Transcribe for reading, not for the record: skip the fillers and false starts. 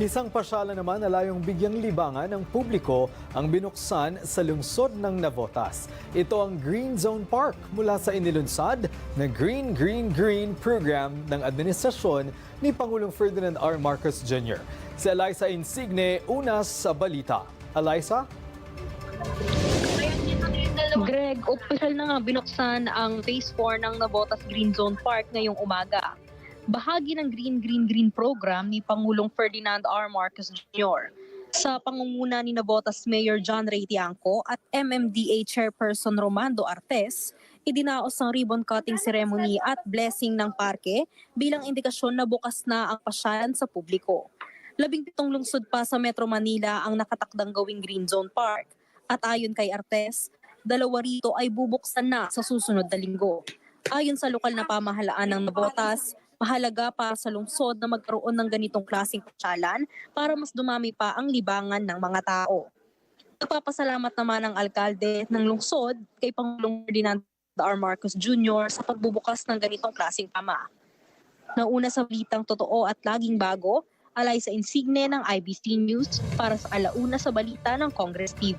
Isang pasyalan naman na layong bigyang libangan ng publiko ang binuksan sa lungsod ng Navotas. Ito ang Green Zone Park mula sa inilunsad na Green Green Green program ng administrasyon ni Pangulong Ferdinand R. Marcos Jr. Si Eliza Insigne, una sa balita. Eliza? Greg, opisyal na nga binuksan ang Phase 4 ng Navotas Green Zone Park ngayong umaga. Bahagi ng Green Green Green program ni Pangulong Ferdinand R. Marcos Jr. Sa pangunguna ni Navotas Mayor John Ray Tiangco at MMDA Chairperson Romando Artes, idinaos ang ribbon cutting ceremony at blessing ng parke bilang indikasyon na bukas na ang pasyalan sa publiko. 17 lungsod pa sa Metro Manila ang nakatakdang gawing Green Zone Park at ayon kay Artes, 2 rito ay bubuksan na sa susunod na linggo. Ayon sa lokal na pamahalaan ng Navotas, mahalaga para sa lungsod na magkaroon ng ganitong klaseng pasyalan para mas dumami pa ang libangan ng mga tao. Nagpapasalamat naman ang alkalde ng lungsod kay Pangulong Ferdinand R. Marcos Jr. sa pagbubukas ng ganitong klaseng tama. Nauna sa balitang totoo at laging bago, Eliza Insigne ng IBC News para sa Alauna sa Balita ng Congress TV.